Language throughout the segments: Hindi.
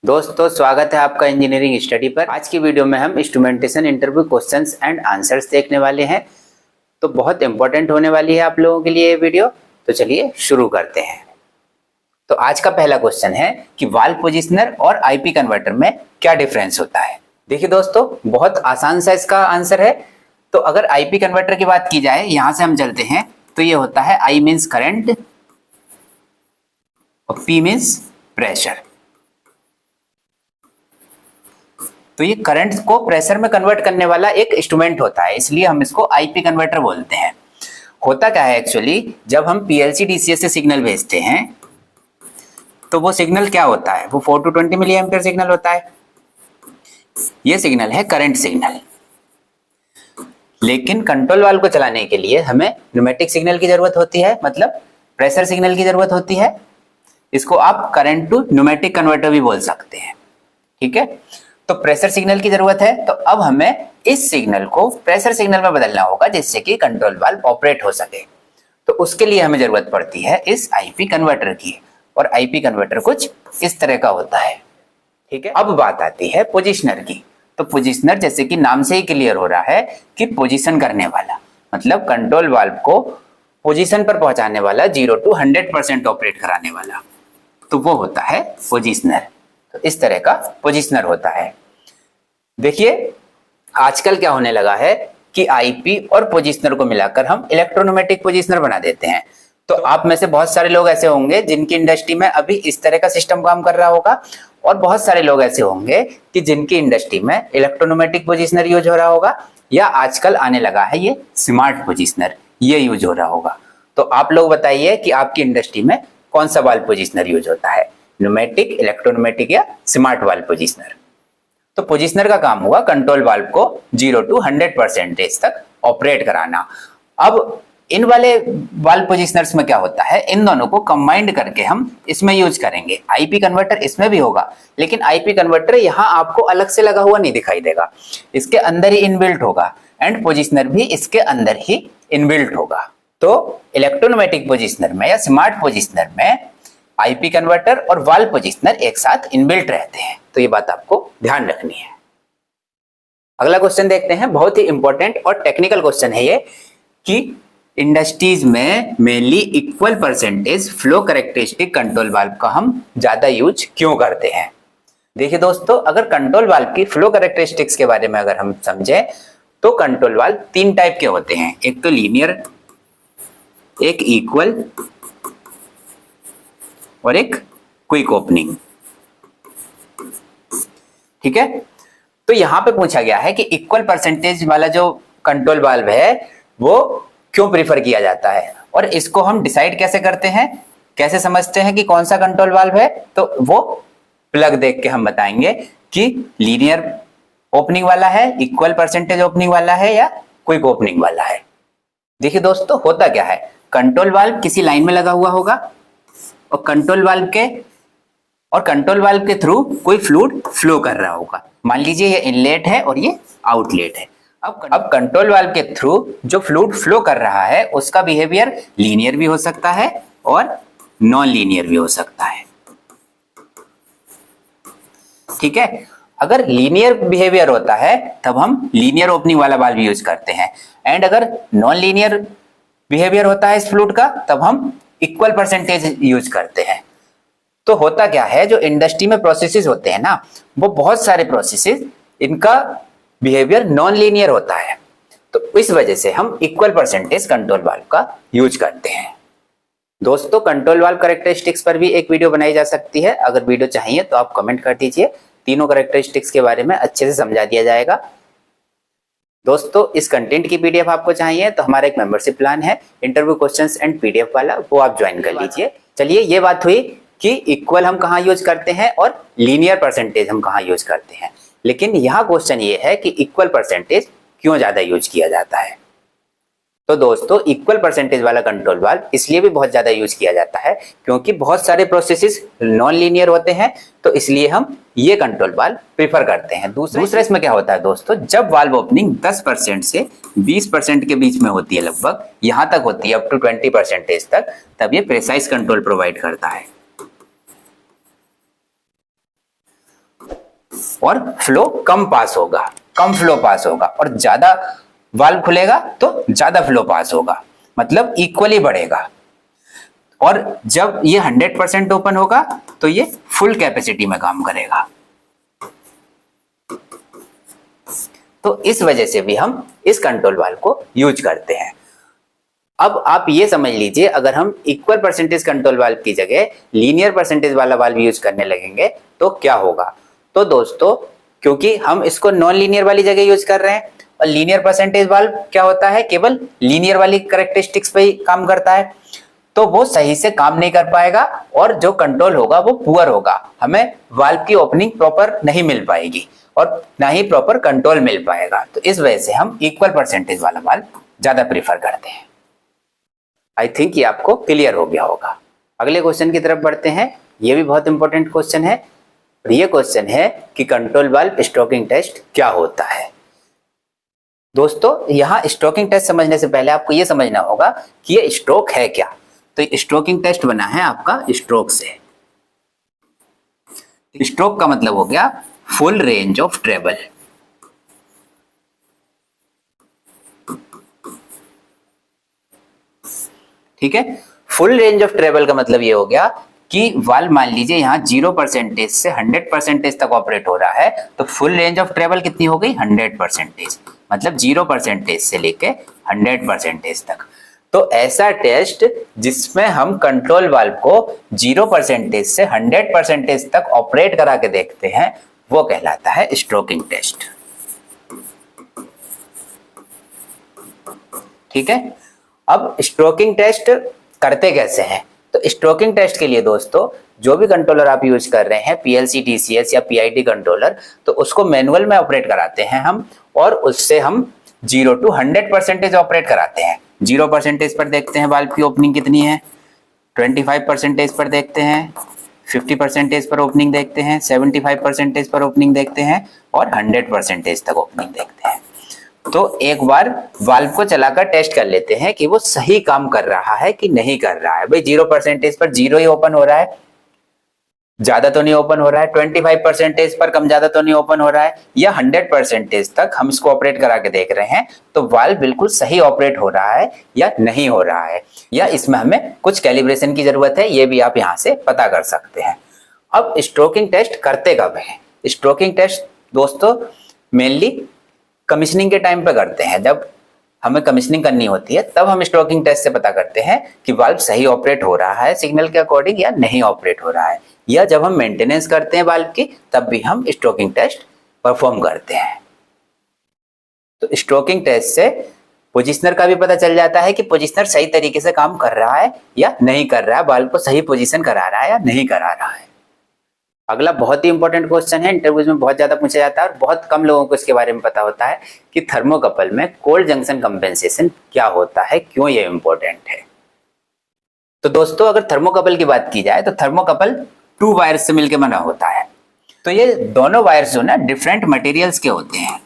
दोस्तों स्वागत है आपका इंजीनियरिंग स्टडी पर। आज की वीडियो में हम instrumentation interview questions and answers देखने वाले हैं। तो बहुत इंपॉर्टेंट होने वाली है आप लोगों के लिए ये वीडियो। तो चलिए शुरू करते हैं। तो आज का पहला क्वेश्चन है कि वाल्व पोजिशनर और आईपी कन्वर्टर में क्या डिफरेंस होता है। देखिए दोस्तों, बहुत आसान सा इसका आंसर है। तो अगर आईपी कन्वर्टर की बात की जाए, यहां से हम चलते हैं तो ये होता है आई मीन्स करंट और पी मीन्स प्रेशर। तो ये करंट को प्रेशर में कन्वर्ट करने वाला एक इंस्ट्रूमेंट होता है, इसलिए हम इसको आईपी कन्वर्टर बोलते हैं। होता क्या है एक्चुअली, जब हम पीएलसी डीसीएस से सिग्नल भेजते हैं तो वो सिग्नल क्या होता है, वो 4 to 20 मिली एम्पियर सिग्नल होता है। ये सिग्नल है करंट सिग्नल। लेकिन कंट्रोल वाल्व को चलाने के लिए हमें न्यूमेटिक सिग्नल की जरूरत होती है, मतलब प्रेशर सिग्नल की जरूरत होती है। इसको आप करंट टू न्यूमेटिक कन्वर्टर भी बोल सकते हैं, ठीक है। तो प्रेशर सिग्नल की जरूरत है, तो अब हमें इस सिग्नल को प्रेशर सिग्नल में बदलना होगा जिससे कि कंट्रोल वाल्व ऑपरेट हो सके। तो उसके लिए हमें जरूरत पड़ती है इस आईपी कन्वर्टर की, और आईपी कन्वर्टर कुछ इस तरह का होता है, ठीक है। अब बात आती है पोजिशनर की। तो पोजिशनर जैसे कि नाम से ही क्लियर हो रहा है कि पोजिशन करने वाला, मतलब कंट्रोल वाल्व को पोजिशन पर पहुंचाने वाला, 0 to 100% ऑपरेट कराने वाला, तो वो होता है पोजिशनर। तो इस तरह का पोजिशनर होता है। देखिए आजकल क्या होने लगा है कि आईपी और पोजिशनर को मिलाकर हम इलेक्ट्रोन्यूमेटिक पोजिशनर बना देते हैं। तो आप में से बहुत सारे लोग ऐसे होंगे जिनकी इंडस्ट्री में अभी इस तरह का सिस्टम काम कर रहा होगा, और बहुत सारे लोग ऐसे होंगे कि जिनकी इंडस्ट्री में इलेक्ट्रोन्यूमेटिक पोजिशनर यूज हो रहा होगा, या आजकल आने लगा है ये स्मार्ट पोजिशनर, ये यूज हो रहा होगा। तो आप लोग बताइए कि आपकी इंडस्ट्री में कौन सा वाल्व पोजिशनर यूज होता है, न्यूमेटिक, इलेक्ट्रोन्यूमेटिक या स्मार्ट वाल्व पोजिशनर। तो पोजिशनर का काम होगा कंट्रोल वाल्व को 0 to 100% तक ऑपरेट कराना। अब इन वाले वाल्व पोजिशनर्स में क्या होता है, इन दोनों को कंबाइंड करके हम इसमें यूज करेंगे। आईपी कन्वर्टर इसमें भी होगा, लेकिन आईपी कन्वर्टर यहाँ आपको अलग से लगा हुआ नहीं दिखाई देगा, इसके अंदर ही इनबिल्ट होगा, एंड पोजिशनर भी इसके अंदर ही इनबिल्ट होगा। तो इलेक्ट्रोन्यूमेटिक पोजिशनर में या स्मार्ट पोजिशनर में आईपी कन्वर्टर और वाल्व पोजिशनर एक साथ इनबिल्ट रहते हैं। तो ये बात आपको ध्यान रखनी है। अगला क्वेश्चन देखते हैं, बहुत ही इंपॉर्टेंट और टेक्निकल क्वेश्चन है ये, कि इंडस्ट्रीज में mainly equal percentage flow characteristic control valve का हम ज्यादा यूज क्यों करते हैं। देखिए दोस्तों, अगर कंट्रोल वाल्व की फ्लो कैरेक्टरिस्टिक्स के बारे में अगर हम समझें तो कंट्रोल वाल्व 3 टाइप के होते हैं। एक तो लीनियर, एक इक्वल और एक क्विक ओपनिंग, ठीक है। तो यहां पे पूछा गया है कि इक्वल परसेंटेज वाला जो कंट्रोल वाल्व है वो क्यों प्रीफर किया जाता है, और इसको हम डिसाइड कैसे करते हैं, कैसे समझते हैं कि कौन सा कंट्रोल वाल्व है। तो वो प्लग देख के हम बताएंगे कि लीनियर ओपनिंग वाला है, इक्वल परसेंटेज ओपनिंग वाला है, या क्विक ओपनिंग वाला है। देखिए दोस्तों, होता क्या है, कंट्रोल वाल्व किसी लाइन में लगा हुआ होगा, और कंट्रोल वाल्व के थ्रू कोई फ्लूइड फ्लो कर रहा होगा। मान लीजिए ये इनलेट है और ये आउटलेट है। अब कंट्रोल वाल्व के थ्रू जो फ्लूइड फ्लो कर रहा है उसका बिहेवियर लीनियर भी हो सकता है और नॉन लीनियर भी हो सकता है, ठीक है। अगर लीनियर बिहेवियर होता है तब हम लीनियर ओपनिंग वाला वाल्व यूज करते हैं, एंड अगर नॉन लीनियर बिहेवियर होता है इस फ्लूइड का तब हम इक्वल परसेंटेज यूज करते हैं। तो होता क्या है, जो इंडस्ट्री में प्रोसेसेस होते हैं ना, वो बहुत सारे प्रोसेसेस, इनका बिहेवियर नॉन लीनियर होता है। तो इस वजह से हम इक्वल परसेंटेज कंट्रोल वाल्व का यूज करते हैं। दोस्तों, कंट्रोल वाल्व कैरेक्टरिस्टिक्स पर भी एक वीडियो बनाई जा सकती है, अगर वीडियो चाहिए तो आप कमेंट कर दीजिए, तीनों कैरेक्टरिस्टिक्स के बारे में अच्छे से समझा दिया जाएगा। दोस्तों, इस कंटेंट की पीडीएफ आपको चाहिए तो हमारा एक मेंबरशिप प्लान है इंटरव्यू क्वेश्चंस एंड पीडीएफ वाला, वो आप ज्वाइन कर लीजिए। चलिए, ये बात हुई कि इक्वल हम कहाँ यूज करते हैं और लीनियर परसेंटेज हम कहाँ यूज करते हैं, लेकिन यहाँ क्वेश्चन ये है कि इक्वल परसेंटेज क्यों ज्यादा यूज किया जाता है। तो दोस्तों, इक्वल परसेंटेज वाला कंट्रोल वाल्व इसलिए भी बहुत ज्यादा यूज किया जाता है क्योंकि बहुत सारे प्रोसेसेस नॉन लीनियर होते हैं, तो इसलिए हम ये कंट्रोल वाल्व प्रीफर करते हैं। दूसरा इसमें क्या होता है दोस्तों, जब वाल्व ओपनिंग 10% से 20% के बीच में होती है, लगभग यहां तक होती है अप टू 20% तक, तब ये प्रेसाइज कंट्रोल प्रोवाइड करता है। और फ्लो कम पास होगा, कम फ्लो पास होगा, और ज्यादा वाल्व खुलेगा तो ज्यादा फ्लो पास होगा, मतलब इक्वली बढ़ेगा। और जब ये 100% ओपन होगा तो ये फुल कैपेसिटी में काम करेगा। तो इस वजह से भी हम इस कंट्रोल वाल्व को यूज करते हैं। अब आप ये समझ लीजिए, अगर हम इक्वल परसेंटेज कंट्रोल वाल्व की जगह लीनियर परसेंटेज वाला वाल्व यूज करने लगेंगे तो क्या होगा। तो दोस्तों, क्योंकि हम इसको नॉन लीनियर वाली जगह यूज कर रहे हैं, और लीनियर परसेंटेज वाल्व क्या होता है, केवल लीनियर वाली कैरेक्टरिस्टिक्स पे ही काम करता है, तो वो सही से काम नहीं कर पाएगा और जो कंट्रोल होगा वो पुअर होगा। हमें वाल्व की ओपनिंग प्रॉपर नहीं मिल पाएगी और ना ही प्रॉपर कंट्रोल मिल पाएगा। तो इस वजह से हम इक्वल परसेंटेज वाला वाल्व ज्यादा प्रीफर करते हैं। आई थिंक ये आपको क्लियर हो गया होगा। अगले क्वेश्चन की तरफ बढ़ते हैं। ये भी बहुत इंपॉर्टेंट क्वेश्चन है। ये क्वेश्चन है कि कंट्रोल वाल्व स्ट्रोकिंग टेस्ट क्या होता है। दोस्तों, यहाँ स्ट्रोकिंग टेस्ट समझने से पहले आपको ये समझना होगा कि ये स्ट्रोक है क्या। तो स्ट्रोकिंग टेस्ट बना है आपका स्ट्रोक से। स्ट्रोक का मतलब हो गया फुल रेंज ऑफ ट्रेवल। ठीक है, फुल रेंज ऑफ ट्रेवल का मतलब ये हो गया कि वाल्व मान लीजिए यहाँ 0% से 100% तक ऑपरेट हो रहा है, तो फुल रेंज ऑफ ट्रेवल कितनी हो गई, 100%, मतलब 0% से लेके 100% तक। तो ऐसा टेस्ट जिसमें हम कंट्रोल वाल्व को 0% से 100% तक ऑपरेट करा के देखते हैं, वो कहलाता है स्ट्रोकिंग टेस्ट। ठीक है, अब स्ट्रोकिंग टेस्ट करते कैसे हैं। तो स्ट्रोकिंग टेस्ट के लिए दोस्तों, जो भी कंट्रोलर आप यूज कर रहे हैं, पीएलसी, टीसीएस या पीआईटी कंट्रोलर, तो उसको मैनुअल में ऑपरेट कराते हैं हम, और उससे हम 0 to 100% ऑपरेट कराते हैं। 0% पर देखते हैं वाल्व की ओपनिंग कितनी है, 25% पर देखते हैं, 50% पर ओपनिंग देखते हैं, 75% पर ओपनिंग देखते हैं, और 100% तक ओपनिंग देखते हैं। तो एक बार वाल्व को चलाकर टेस्ट कर लेते हैं कि वो सही काम कर रहा है कि नहीं कर रहा है। भाई 0% पर 0 ही ओपन हो रहा है, ज्यादा तो नहीं ओपन हो रहा है, 25% पर कम ज्यादा तो नहीं ओपन हो रहा है, या 100% तक हम इसको ऑपरेट करा के देख रहे हैं, तो वाल्व बिल्कुल सही ऑपरेट हो रहा है या नहीं हो रहा है, या इसमें हमें कुछ कैलिब्रेशन की जरूरत है, ये भी आप यहाँ से पता कर सकते हैं। अब स्ट्रोकिंग टेस्ट करते कब है। स्ट्रोकिंग टेस्ट दोस्तों मेनली कमीशनिंग के टाइम पे करते हैं। जब हमें कमीशनिंग करनी होती है तब हम स्ट्रोकिंग टेस्ट से पता करते हैं कि वाल्व सही ऑपरेट हो रहा है सिग्नल के अकॉर्डिंग या नहीं ऑपरेट हो रहा है, या जब हम मेंटेनेंस करते हैं वाल्व की तब भी हम स्ट्रोकिंग टेस्ट परफॉर्म करते हैं। तो स्ट्रोकिंग टेस्ट से पोजिशनर का भी पता चल जाता है कि पोजिशनर सही तरीके से काम कर रहा है या नहीं कर रहा है, वाल्व को सही पोजीशन करा रहा है या नहीं करा रहा है। अगला बहुत ही इंपॉर्टेंट क्वेश्चन है, इंटरव्यूज में बहुत ज्यादा पूछा जाता है और बहुत कम लोगों को इसके बारे में पता होता है कि थर्मोकपल में कोल्ड जंक्शन कंपेंसेशन क्या होता है, क्यों ये इंपॉर्टेंट है। तो दोस्तों, अगर थर्मोकपल की बात की जाए तो थर्मोकपल 2 वायर्स से मिलकर बना होता है। तो ये दोनों वायर्स जो ना डिफरेंट मटेरियल्स के होते हैं।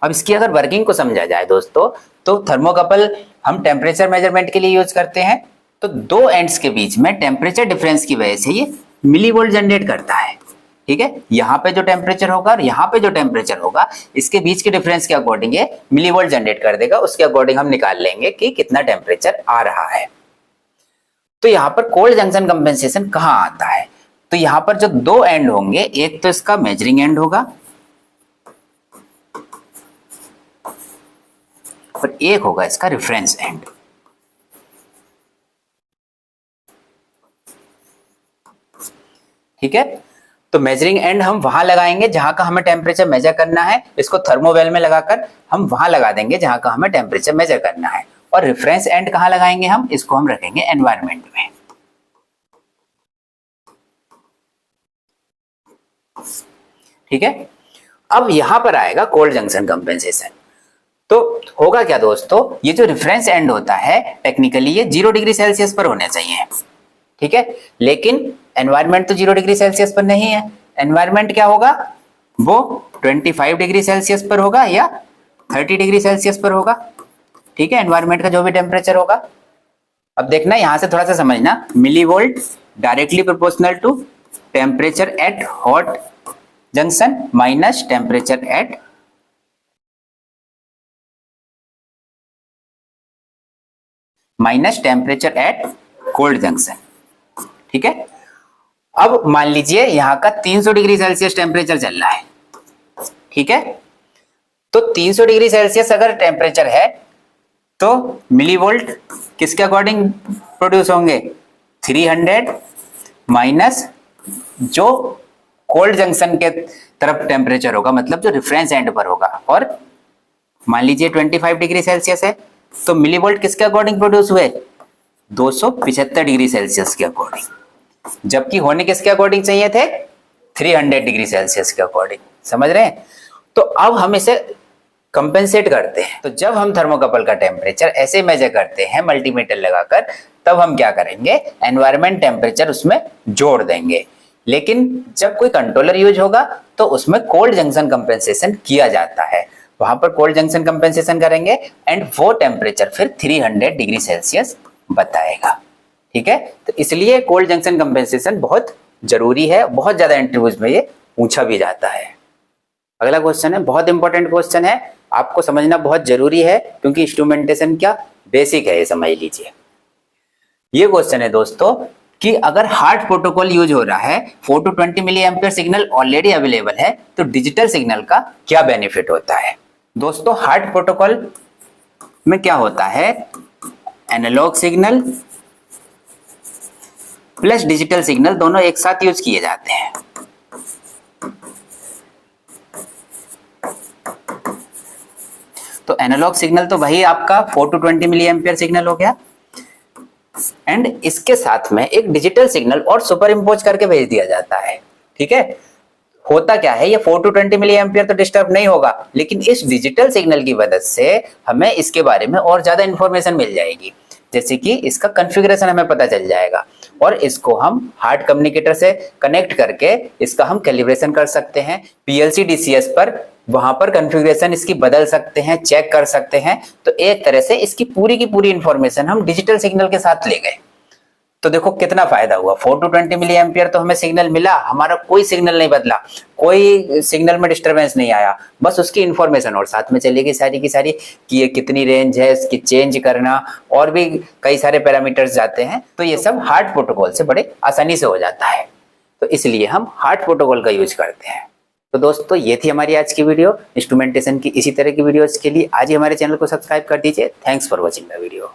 अब इसकी अगर वर्किंग को समझा जाए दोस्तों, तो थर्मोकपल हम टेम्परेचर मेजरमेंट के लिए यूज करते हैं। तो दो एंड्स के बीच में टेम्परेचर डिफरेंस की वजह से ये मिलीवोल्ट जनरेट करता है। ठीक है, यहाँ पे जो टेम्परेचर होगा और यहाँ पे जो टेम्परेचर होगा, इसके बीच के डिफरेंस के अकॉर्डिंग ये मिलीवोल्ट जनरेट कर देगा। उसके अकॉर्डिंग हम निकाल लेंगे कि कितना टेम्परेचर आ रहा है। तो यहाँ पर कोल्ड जंक्शन कंपेंसेशन कहाँ आता है। तो यहाँ पर जो दो एंड होंगे, एक तो इसका मेजरिंग एंड होगा और एक होगा इसका रेफरेंस एंड। ठीक है, तो मेजरिंग एंड हम वहां लगाएंगे जहां का हमें टेम्परेचर मेजर करना है। इसको थर्मोवेल में लगाकर हम वहां लगा देंगे जहां का हमें टेम्परेचर मेजर करना है। और रेफरेंस एंड कहां लगाएंगे हम, इसको हम रखेंगे एनवायरनमेंट में। ठीक है, अब यहां पर आएगा कोल्ड जंक्शन कंपेंसेशन। तो होगा क्या दोस्तों, ये जो रेफरेंस एंड होता है टेक्निकली ये 0 डिग्री सेल्सियस पर होने चाहिए। ठीक है, लेकिन एनवायरनमेंट तो 0 डिग्री सेल्सियस पर नहीं है। एनवायरनमेंट क्या होगा, वो 25 डिग्री सेल्सियस पर होगा या 30 डिग्री सेल्सियस पर होगा। ठीक है, एनवायरनमेंट का जो भी टेम्परेचर होगा। अब देखना यहां से थोड़ा सा समझना, millivolt directly proportional to temperature at hot junction minus temperature at cold junction. ठीक है, अब मान लीजिए यहां का 300 डिग्री सेल्सियस टेम्परेचर चल रहा है। ठीक है, तो 300 डिग्री सेल्सियस अगर टेम्परेचर है तो मिली वोल्ट किसके अकॉर्डिंग प्रोड्यूस होंगे, 300 माइनस जो कोल्ड जंक्शन के तरफ टेम्परेचर होगा, मतलब जो रेफरेंस एंड पर होगा, और मान लीजिए 25 डिग्री सेल्सियस है, तो मिली वोल्ट किसके अकॉर्डिंग प्रोड्यूस हुए, 275 डिग्री सेल्सियस के अकॉर्डिंग, जबकि होने किसके अकॉर्डिंग चाहिए थे, 300 डिग्री सेल्सियस के अकॉर्डिंग। समझ रहे हैं? तो अब हम इसे कंपेंसेट करते हैं। तो जब हम थर्मोकपल का टेम्परेचर ऐसे मेजर करते हैं मल्टीमीटर लगाकर, तब हम क्या करेंगे, एनवायरमेंट टेम्परेचर उसमें जोड़ देंगे। लेकिन जब कोई कंट्रोलर यूज होगा तो उसमें कोल्ड जंक्शन कंपेंसेशन किया जाता है, वहां पर कोल्ड जंक्शन कंपेंसेशन करेंगे एंड वो टेम्परेचर फिर 300 डिग्री सेल्सियस बताएगा। ठीक है, तो इसलिए कोल्ड जंक्शन कंपेंसेशन बहुत जरूरी है, बहुत ज्यादा इंटरव्यूज में ये पूछा भी जाता है। अगला क्वेश्चन है, बहुत इंपॉर्टेंट क्वेश्चन है, आपको समझना बहुत जरूरी है क्योंकि इंस्ट्रूमेंटेशन क्या बेसिक है, ये समझ लीजिए। ये क्वेश्चन है दोस्तों कि अगर हार्ट प्रोटोकॉल यूज हो रहा है, 4 to 20 milliampere signal already available है, तो डिजिटल सिग्नल का क्या बेनिफिट होता है। दोस्तों हार्ट प्रोटोकॉल में क्या होता है, analogue signal plus digital signal दोनों एक साथ यूज किए जाते हैं। तो एनालॉग सिग्नल तो वही आपका 4 to 20 मिली एम्पियर सिग्नल हो गया, एंड इसके साथ में एक डिजिटल सिग्नल और सुपर इम्पोज करके भेज दिया जाता है। ठीक है, होता क्या है, ये 4 to 20 मिली एम्पियर तो डिस्टर्ब नहीं होगा, लेकिन इस डिजिटल सिग्नल की मदद से हमें इसके बारे में और ज्यादा इंफॉर्मेशन मिल जाएगी, जैसे कि इसका कॉन्फ़िगरेशन हमें पता चल जाएगा, और इसको हम हार्ट कम्युनिकेटर से कनेक्ट करके इसका हम कैलिब्रेशन कर सकते हैं। पीएलसी डीसीएस पर वहां पर कॉन्फ़िगरेशन इसकी बदल सकते हैं, चेक कर सकते हैं। तो एक तरह से इसकी पूरी की पूरी इंफॉर्मेशन हम डिजिटल सिग्नल के साथ ले गए। तो देखो कितना फायदा हुआ, 4 to 20 मिली एम्पियर तो हमें सिग्नल मिला, हमारा कोई सिग्नल नहीं बदला, कोई सिग्नल में डिस्टरबेंस नहीं आया, बस उसकी इंफॉर्मेशन और साथ में चलेगी सारी की सारी कि ये कितनी रेंज है, इसकी चेंज करना, और भी कई सारे पैरामीटर्स जाते हैं। तो ये सब हार्ट प्रोटोकॉल से बड़े आसानी से हो जाता है, तो इसलिए हम हार्ट प्रोटोकॉल का यूज करते हैं। तो दोस्तों ये थी हमारी आज की वीडियो इंस्ट्रूमेंटेशन की। इसी तरह की वीडियोस के लिए आज ही हमारे चैनल को सब्सक्राइब कर दीजिए। Thanks for watching the video.